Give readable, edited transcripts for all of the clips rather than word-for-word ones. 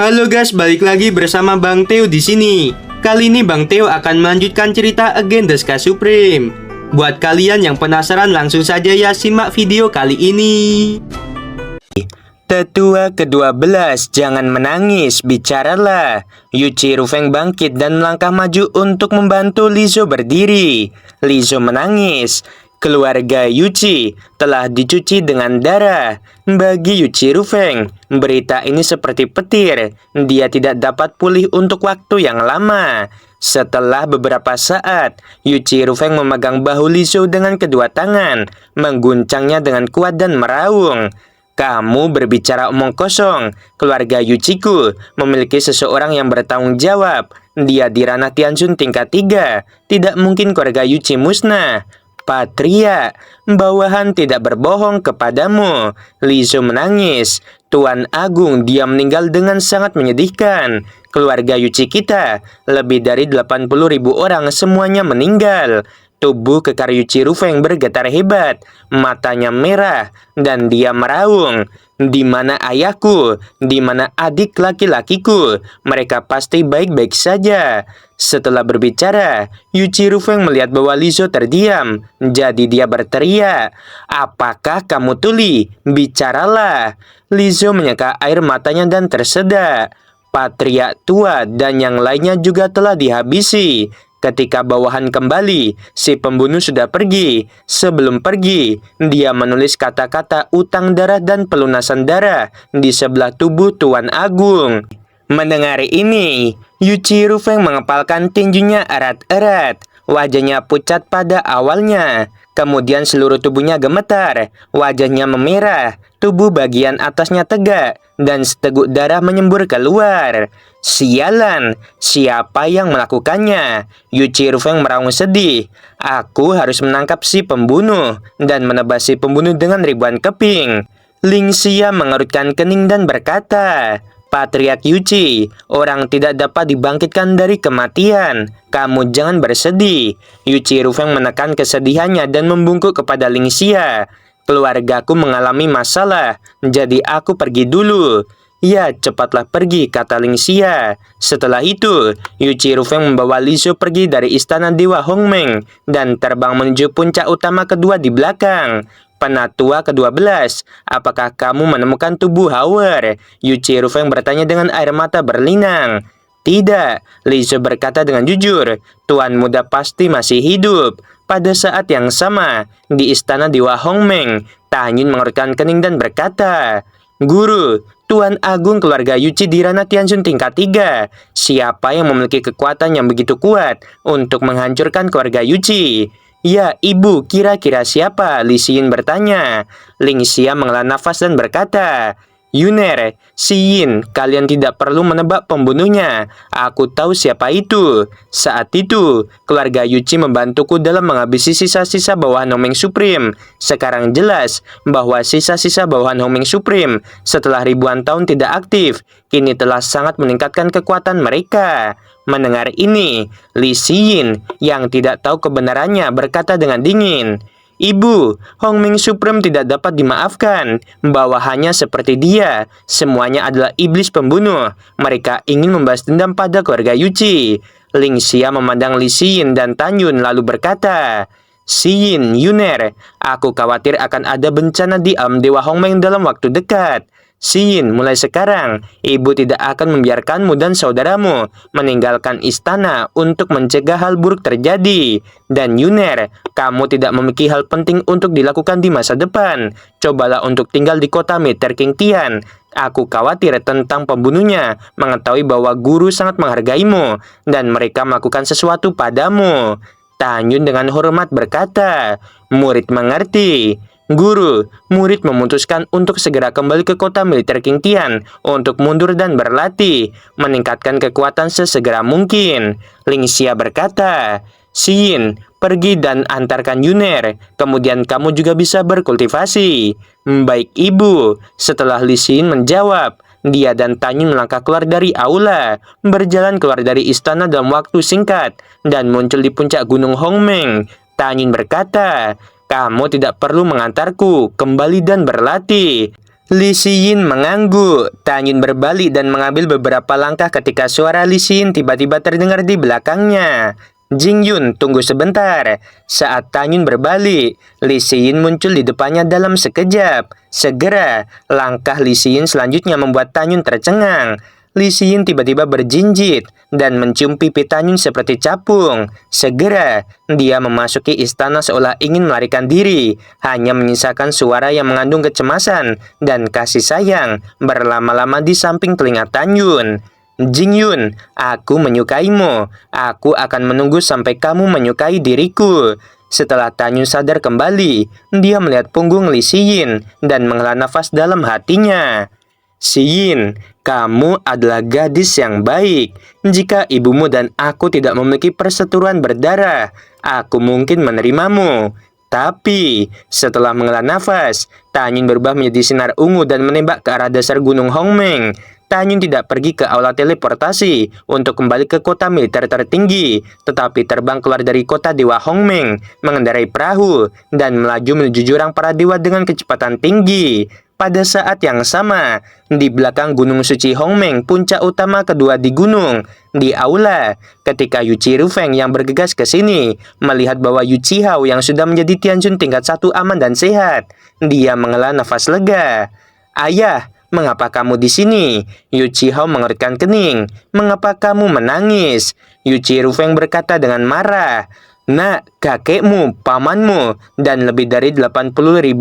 Halo guys, balik lagi bersama Bang Teo di sini. Kali ini Bang Teo akan melanjutkan cerita Again the Sky Supreme. Buat kalian yang penasaran, langsung saja ya simak video kali ini. Tetua ke-12, jangan menangis, bicaralah. Yuichi Rufeng bangkit dan melangkah maju untuk membantu Lizzo berdiri. Lizzo menangis. Keluarga Yuichi telah dicuci dengan darah. Bagi Yuichi Rufeng, berita ini seperti petir. Dia tidak dapat pulih untuk waktu yang lama. Setelah beberapa saat, Yuichi Rufeng memegang bahu Lizzo dengan kedua tangan, mengguncangnya dengan kuat dan meraung. Kamu berbicara omong kosong. Keluarga Yuichiku memiliki seseorang yang bertanggung jawab. Dia di ranah Tianjun tingkat 3. Tidak mungkin keluarga Yuichi musnah. Patria, bawahan tidak berbohong kepadamu. Lizzo menangis. Tuan Agung, dia meninggal dengan sangat menyedihkan. Keluarga Yuichi kita, lebih dari 80.000 orang semuanya meninggal. Tubuh kekar Yuichi Rufeng bergetar hebat, matanya merah, dan dia meraung. Di mana ayahku? Di mana adik laki-lakiku? Mereka pasti baik-baik saja. Setelah berbicara, Yuichi Rufeng melihat bahwa Lizzo terdiam. Jadi dia berteriak, "Apakah kamu tuli? Bicaralah." Lizzo menyeka air matanya dan tersedak. Patria tua dan yang lainnya juga telah dihabisi. Ketika bawahan kembali, si pembunuh sudah pergi. Sebelum pergi, dia menulis kata-kata utang darah dan pelunasan darah di sebelah tubuh Tuan Agung. Mendengar ini, Yuichi Rufeng mengepalkan tinjunya erat-erat. Wajahnya pucat pada awalnya. Kemudian seluruh tubuhnya gemetar. Wajahnya memerah. Tubuh bagian atasnya tegak. Dan seteguk darah menyembur keluar. Sialan, siapa yang melakukannya? Yuichi Rufeng meraung sedih. Aku harus menangkap si pembunuh dan menebas si pembunuh dengan ribuan keping. Ling Xia mengerutkan kening dan berkata, Patriark Yuichi, orang tidak dapat dibangkitkan dari kematian. Kamu jangan bersedih. Yuichi Rufeng menekan kesedihannya dan membungkuk kepada Ling Xia. Keluargaku mengalami masalah, jadi aku pergi dulu. Ya, cepatlah pergi, kata Ling Xia. Setelah itu, Yuichi Rufeng membawa Lizzo pergi dari istana Dewa Hongmeng dan terbang menuju puncak utama kedua di belakang. Penatua ke-12, apakah kamu menemukan tubuh Howard? Yuichi Rufeng bertanya dengan air mata berlinang. Tidak, Lizzo berkata dengan jujur. Tuan muda pasti masih hidup. Pada saat yang sama, di istana Dewa Hongmeng, Tanyun mengerutkan kening dan berkata, Guru, Tuan Agung keluarga Yuichi di ranah Tianjun tingkat 3. Siapa yang memiliki kekuatan yang begitu kuat untuk menghancurkan keluarga Yuichi? Ya, ibu, kira-kira siapa? Li Xin bertanya. Ling Xia menghela nafas dan berkata, Yuner, Yin, kalian tidak perlu menebak pembunuhnya. Aku tahu siapa itu. Saat itu, keluarga Yuichi membantuku dalam menghabisi sisa-sisa bawahan Hongmeng Supreme. Sekarang jelas bahwa sisa-sisa bawahan Hongmeng Supreme setelah ribuan tahun tidak aktif, kini telah sangat meningkatkan kekuatan mereka. Mendengar ini, Li Xin yang tidak tahu kebenarannya berkata dengan dingin, Ibu, Hongmeng Supreme tidak dapat dimaafkan. Bawahannya seperti dia. Semuanya adalah iblis pembunuh. Mereka ingin membalas dendam pada keluarga Yuichi. Ling Xia memandang Li Xin dan Tanyun lalu berkata, Xin, Yuner, aku khawatir akan ada bencana di alam Dewa Hongmeng dalam waktu dekat. Xin, mulai sekarang, ibu tidak akan membiarkanmu dan saudaramu meninggalkan istana untuk mencegah hal buruk terjadi. Dan Yuner, kamu tidak memiliki hal penting untuk dilakukan di masa depan. Cobalah untuk tinggal di kota Meter King Tian. Aku khawatir tentang pembunuhnya, mengetahui bahwa guru sangat menghargaimu, dan mereka melakukan sesuatu padamu. Tanyun dengan hormat berkata, murid mengerti. Guru, murid memutuskan untuk segera kembali ke kota militer King Tian untuk mundur dan berlatih, meningkatkan kekuatan sesegera mungkin. Ling Xia berkata, Xin, pergi dan antarkan Yuner, kemudian kamu juga bisa berkultivasi. Baik ibu, setelah Li Xin menjawab, dia dan Tanyun melangkah keluar dari aula, berjalan keluar dari istana dalam waktu singkat, dan muncul di puncak gunung Hongmeng. Tanyun berkata, kamu tidak perlu mengantarku, kembali dan berlatih. Li Xiyin mengangguk. Tanyun berbalik dan mengambil beberapa langkah ketika suara Li Xiyin tiba-tiba terdengar di belakangnya. Jing Yun, tunggu sebentar. Saat Tanyun berbalik, Li Xiyin muncul di depannya dalam sekejap. Segera, langkah Li Xiyin selanjutnya membuat Tanyun tercengang. Li Xiyin tiba-tiba berjinjit dan mencium pipi Tanyun seperti capung. Segera, dia memasuki istana seolah ingin melarikan diri, hanya menyisakan suara yang mengandung kecemasan dan kasih sayang berlama-lama di samping telinga Tanyun. Jing Yun, aku menyukaimu. Aku akan menunggu sampai kamu menyukai diriku. Setelah Tanyun sadar kembali, dia melihat punggung Li Xiyin dan menghela nafas dalam hatinya. Xiyin, kamu adalah gadis yang baik. Jika ibumu dan aku tidak memiliki perseteruan berdarah, aku mungkin menerimamu. Tapi, setelah menghela nafas, Tanyun berubah menjadi sinar ungu dan menembak ke arah dasar gunung Hongmeng. Tanyun tidak pergi ke aula teleportasi untuk kembali ke kota militer tertinggi, tetapi terbang keluar dari kota Dewa Hongmeng, mengendarai perahu, dan melaju menuju jurang para dewa dengan kecepatan tinggi. Pada saat yang sama, di belakang Gunung Suci Hongmeng, puncak utama kedua di gunung, di aula, ketika Yuchi Rufeng yang bergegas ke sini, melihat bahwa Yuchi Hao yang sudah menjadi Tianjun tingkat 1 aman dan sehat, dia menghela nafas lega. Ayah, mengapa kamu di sini? Yuchi Hao mengerutkan kening. Mengapa kamu menangis? Yuchi Rufeng berkata dengan marah. Nak, kakekmu, pamanmu, dan lebih dari 80.000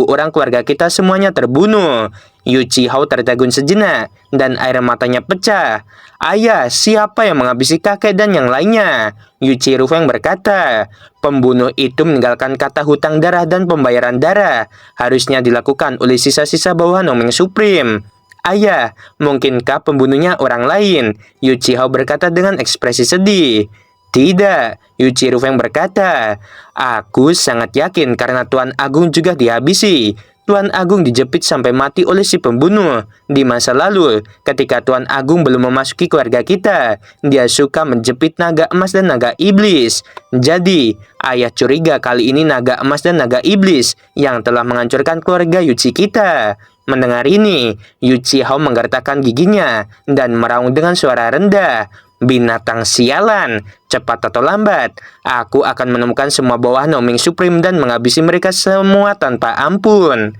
orang keluarga kita semuanya terbunuh. Yuchi Hao tertegun sejenak, dan air matanya pecah. Ayah, siapa yang menghabisi kakek dan yang lainnya? Yuchi Rufeng berkata, pembunuh itu meninggalkan kata hutang darah dan pembayaran darah. Harusnya dilakukan oleh sisa-sisa bawahan Hongmeng Supreme. Ayah, mungkinkah pembunuhnya orang lain? Yuchi Hao berkata dengan ekspresi sedih. Tidak, Yuchi Rufeng berkata, aku sangat yakin karena Tuan Agung juga dihabisi. Tuan Agung dijepit sampai mati oleh si pembunuh. Di masa lalu, ketika Tuan Agung belum memasuki keluarga kita, dia suka menjepit naga emas dan naga iblis. Jadi, ayah curiga kali ini naga emas dan naga iblis yang telah menghancurkan keluarga Yuchi kita. Mendengar ini, Yuchi Hao menggertakkan giginya dan meraung dengan suara rendah. Binatang sialan, cepat atau lambat, aku akan menemukan semua bawahan Hongmeng Supreme dan menghabisi mereka semua tanpa ampun.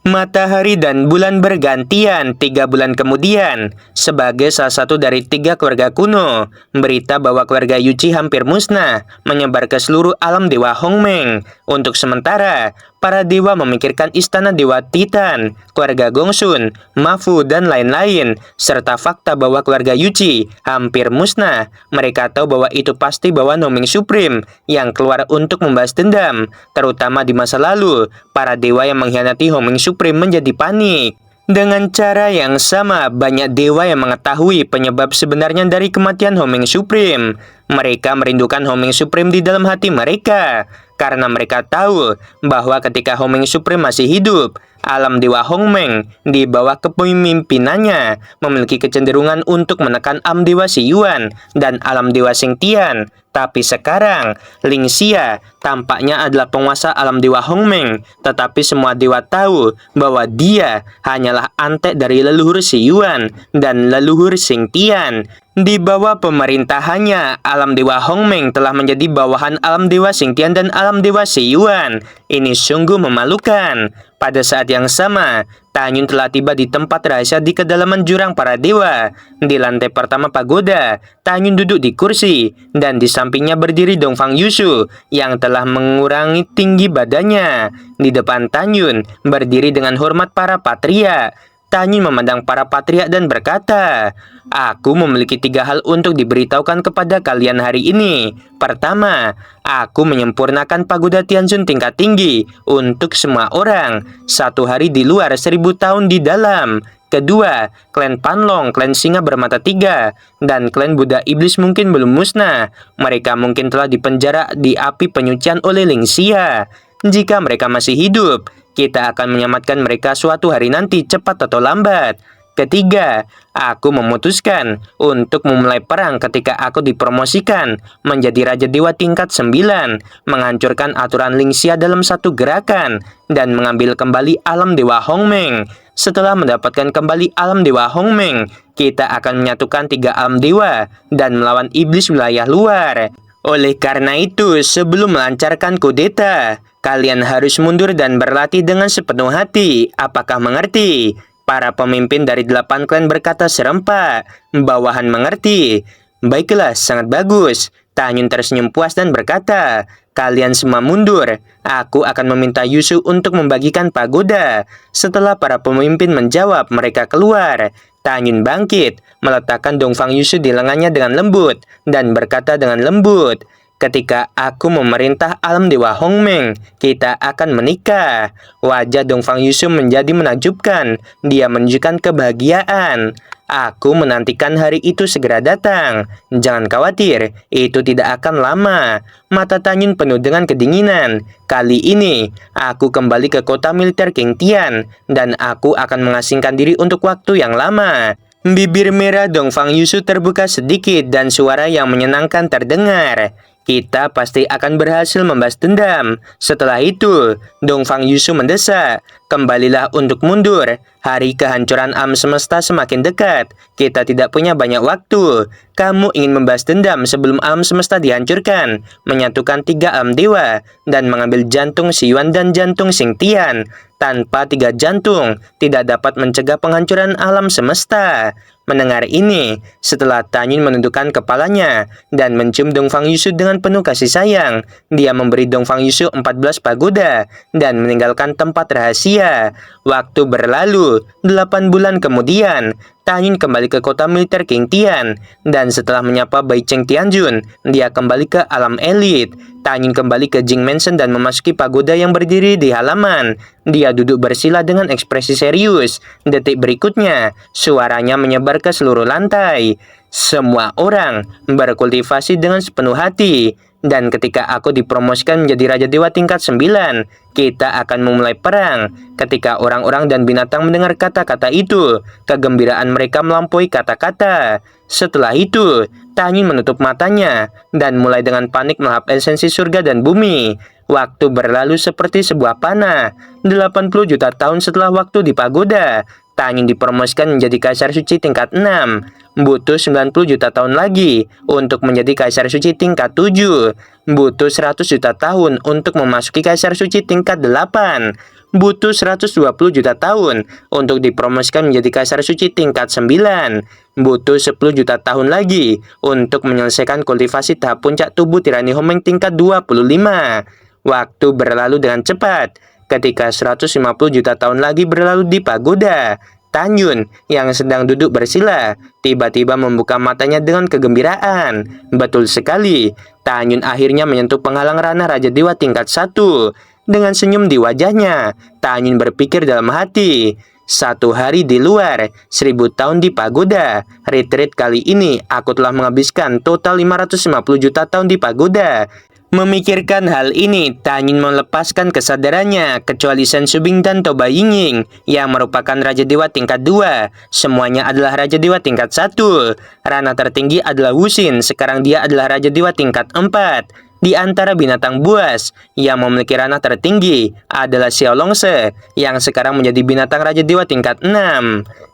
Matahari dan bulan bergantian 3 bulan kemudian. Sebagai salah satu dari 3 keluarga kuno, berita bahwa keluarga Yuchi hampir musnah menyebar ke seluruh alam Dewa Hongmeng. Untuk sementara, para dewa memikirkan istana Dewa Titan, keluarga Gongsun, Mafu, dan lain-lain, serta fakta bahwa keluarga Yuchi hampir musnah. Mereka tahu bahwa itu pasti bawahan Hongmeng Supreme yang keluar untuk membalas dendam, terutama di masa lalu. Para dewa yang mengkhianati Hongmeng Supreme menjadi panik. Dengan cara yang sama, banyak dewa yang mengetahui penyebab sebenarnya dari kematian Hongmeng Supreme. Mereka merindukan Hongmeng Supreme di dalam hati mereka, karena mereka tahu bahwa ketika Hongmeng Supreme masih hidup, alam Dewa Hongmeng di bawah kepemimpinannya memiliki kecenderungan untuk menekan alam Dewa Xiyuan dan alam Dewa Xingtian. Tapi sekarang, Ling Xia tampaknya adalah penguasa alam Dewa Hongmeng, tetapi semua dewa tahu bahwa dia hanyalah antek dari leluhur Xiyuan dan leluhur Xingtian. Di bawah pemerintahannya, alam Dewa Hongmeng telah menjadi bawahan alam Dewa Xingtian dan alam Dewa Xiyuan. Ini sungguh memalukan. Pada saat yang sama, Tanyun telah tiba di tempat rahasia di kedalaman jurang para dewa. Di lantai pertama pagoda, Tanyun duduk di kursi, dan di sampingnya berdiri Dongfang Yushu yang telah mengurangi tinggi badannya. Di depan Tanyun, berdiri dengan hormat para patria. Tanyun memandang para patriark dan berkata, aku memiliki 3 hal untuk diberitahukan kepada kalian hari ini. Pertama, aku menyempurnakan pagoda Tianjun tingkat tinggi untuk semua orang. 1 hari di luar, 1000 tahun di dalam. Kedua, klan Panlong, klan Singa bermata 3, dan klan Buddha Iblis mungkin belum musnah. Mereka mungkin telah dipenjara di api penyucian oleh Ling Xia. Jika mereka masih hidup, kita akan menyelamatkan mereka suatu hari nanti, cepat atau lambat. Ketiga, aku memutuskan untuk memulai perang ketika aku dipromosikan menjadi Raja Dewa tingkat 9, menghancurkan aturan Lingxia dalam satu gerakan, dan mengambil kembali alam Dewa Hongmeng. Setelah mendapatkan kembali alam Dewa Hongmeng, kita akan menyatukan 3 alam dewa dan melawan iblis wilayah luar. Oleh karena itu, sebelum melancarkan kudeta, kalian harus mundur dan berlatih dengan sepenuh hati. Apakah mengerti? Para pemimpin dari 8 klan berkata serempak. Bawahan mengerti. Baiklah, sangat bagus. Tanyun tersenyum puas dan berkata, kalian semua mundur. Aku akan meminta Yushu untuk membagikan pagoda. Setelah para pemimpin menjawab, mereka keluar. Tanyun bangkit, meletakkan Dongfang Yushu di lengannya dengan lembut, dan berkata dengan lembut, ketika aku memerintah alam Dewa Hongmeng, kita akan menikah. Wajah Dongfang Yushu menjadi menakjubkan. Dia menunjukkan kebahagiaan. Aku menantikan hari itu segera datang. Jangan khawatir, itu tidak akan lama. Mata Tanyun penuh dengan kedinginan. Kali ini, aku kembali ke kota militer King Tian, dan aku akan mengasingkan diri untuk waktu yang lama. Bibir merah Dongfang Yushu terbuka sedikit dan suara yang menyenangkan terdengar. Kita pasti akan berhasil membalas dendam. Setelah itu, Dongfang Yushu mendesak, kembalilah untuk mundur. Hari kehancuran alam semesta semakin dekat. Kita tidak punya banyak waktu. Kamu ingin membalas dendam sebelum alam semesta dihancurkan, menyatukan 3 alam dewa, dan mengambil jantung Si Yuan dan jantung Xing Tian. Tanpa 3 jantung, tidak dapat mencegah penghancuran alam semesta. Mendengar ini, setelah Tanyun menundukkan kepalanya dan mencium Dongfang Yushu dengan penuh kasih sayang, dia memberi Dongfang Yushu 14 pagoda dan meninggalkan tempat rahasia. Waktu berlalu, 8 bulan kemudian, Tanyun kembali ke kota militer King Tian, dan setelah menyapa Bai Cheng Tianjun, dia kembali ke alam elit. Tanyun kembali ke Jing Mansion dan memasuki pagoda yang berdiri di halaman. Dia duduk bersila dengan ekspresi serius. Detik berikutnya, suaranya menyebar ke seluruh lantai. Semua orang berkultivasi dengan sepenuh hati. Dan ketika aku dipromosikan menjadi Raja Dewa tingkat 9, kita akan memulai perang. Ketika orang-orang dan binatang mendengar kata-kata itu, kegembiraan mereka melampaui kata-kata. Setelah itu, Tanyun menutup matanya dan mulai dengan panik melahap esensi surga dan bumi. Waktu berlalu seperti sebuah panah. 80 juta tahun setelah waktu di pagoda, Tanyun dipromosikan menjadi Kaisar Suci tingkat 6. Butuh 90 juta tahun lagi untuk menjadi Kaisar Suci tingkat 7. Butuh 100 juta tahun untuk memasuki Kaisar Suci tingkat 8. Butuh 120 juta tahun untuk dipromosikan menjadi Kaisar Suci tingkat 9. Butuh 10 juta tahun lagi untuk menyelesaikan kultivasi tahap puncak tubuh tirani Hongmeng tingkat 25. Waktu berlalu dengan cepat. Ketika 150 juta tahun lagi berlalu di pagoda, Tanyun yang sedang duduk bersila tiba-tiba membuka matanya dengan kegembiraan. Betul sekali, Tanyun akhirnya menyentuh penghalang ranah Raja Dewa tingkat 1. Dengan senyum di wajahnya, Tanyun berpikir dalam hati, 1 hari di luar, 1000 tahun di pagoda. Retreat kali ini aku telah menghabiskan total 550 juta tahun di pagoda. Memikirkan hal ini, Tanyun melepaskan kesadarannya, kecuali Shen Subing dan Toba Yingying yang merupakan Raja Dewa tingkat 2. Semuanya adalah Raja Dewa tingkat 1. Ranah tertinggi adalah Wuxin, sekarang dia adalah Raja Dewa tingkat 4. Di antara binatang buas yang memiliki ranah tertinggi adalah Xiaolongse yang sekarang menjadi binatang Raja Dewa tingkat 6.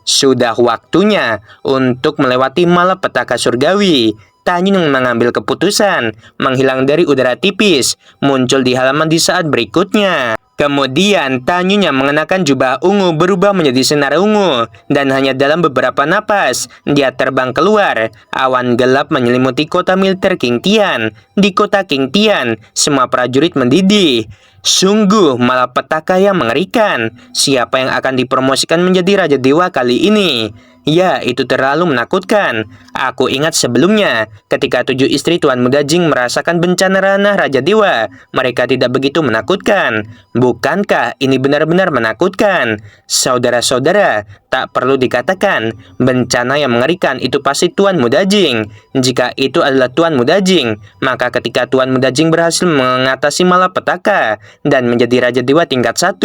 Sudah waktunya untuk melewati malapetaka surgawi. Tanyun mengambil keputusan, menghilang dari udara tipis, muncul di halaman di saat berikutnya. Kemudian Tanyun yang mengenakan jubah ungu berubah menjadi sinar ungu, dan hanya dalam beberapa napas, dia terbang keluar. Awan gelap menyelimuti kota militer King Tian. Di kota King Tian, semua prajurit mendidih. Sungguh malapetaka yang mengerikan. Siapa yang akan dipromosikan menjadi Raja Dewa kali ini? Ya, itu terlalu menakutkan. Aku ingat sebelumnya, ketika 7 istri Tuan Muda Jing merasakan bencana ranah Raja Dewa, mereka tidak begitu menakutkan. Bukankah ini benar-benar menakutkan? Saudara-saudara, tak perlu dikatakan, bencana yang mengerikan itu pasti Tuan Muda Jing. Jika itu adalah Tuan Muda Jing, maka ketika Tuan Muda Jing berhasil mengatasi malapetaka, dan menjadi Raja Dewa tingkat 1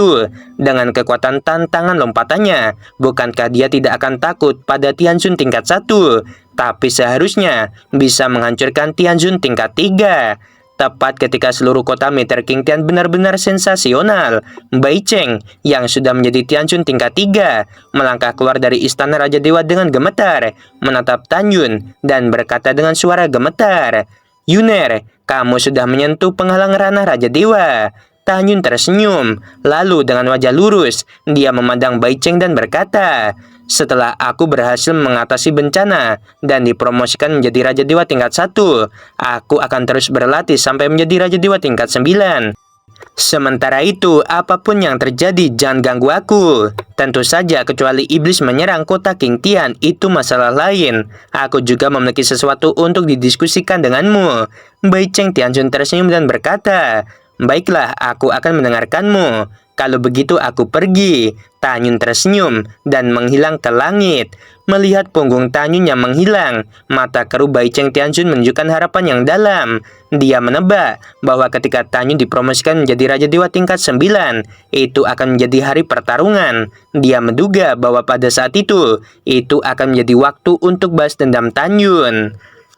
dengan kekuatan tantangan lompatannya. Bukankah dia tidak akan takut pada Tianzun tingkat 1, tapi seharusnya bisa menghancurkan Tianzun tingkat 3. Tepat ketika seluruh kota Meteor King Tian benar-benar sensasional, Bai Cheng yang sudah menjadi Tianzun tingkat 3 melangkah keluar dari istana Raja Dewa dengan gemetar, menatap Tan Yun dan berkata dengan suara gemetar, "Yuner, kamu sudah menyentuh penghalang ranah Raja Dewa." Tan Yun tersenyum, lalu dengan wajah lurus, dia memandang Bai Cheng dan berkata, "Setelah aku berhasil mengatasi bencana dan dipromosikan menjadi Raja Dewa tingkat 1, aku akan terus berlatih sampai menjadi Raja Dewa tingkat 9. Sementara itu, apapun yang terjadi, jangan ganggu aku. Tentu saja kecuali iblis menyerang kota King Tian, itu masalah lain. Aku juga memiliki sesuatu untuk didiskusikan denganmu." Bai Cheng Tianzun tersenyum dan berkata, "Baiklah, aku akan mendengarkanmu. Kalau begitu aku pergi." Tan Yun tersenyum dan menghilang ke langit. Melihat punggung Tan Yun yang menghilang, mata keruh Bai Cheng Tianzun menunjukkan harapan yang dalam. Dia menebak bahwa ketika Tan Yun dipromosikan menjadi Raja Dewa tingkat 9, itu akan menjadi hari pertarungan. Dia menduga bahwa pada saat itu akan menjadi waktu untuk balas dendam Tan Yun.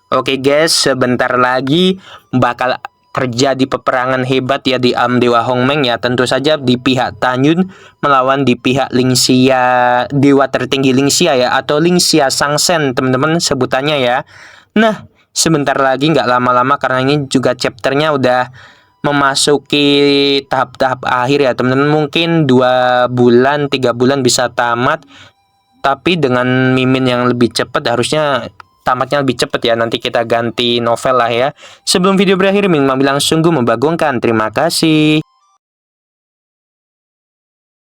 Oke guys, sebentar lagi bakal terjadi peperangan hebat ya di alam Dewa Hongmeng ya. Tentu saja di pihak Tan Yun melawan di pihak Lingxia, dewa tertinggi Lingxia ya, atau Lingxia Sangsen teman-teman sebutannya ya. Nah, sebentar lagi nggak lama-lama karena ini juga chapternya udah memasuki tahap-tahap akhir ya teman-teman. Mungkin 2 bulan 3 bulan bisa tamat, tapi dengan mimin yang lebih cepat harusnya tamatnya lebih cepat ya. Nanti kita ganti novel lah ya. Sebelum video berakhir, Min bilang sungguh membagongkan. Terima kasih.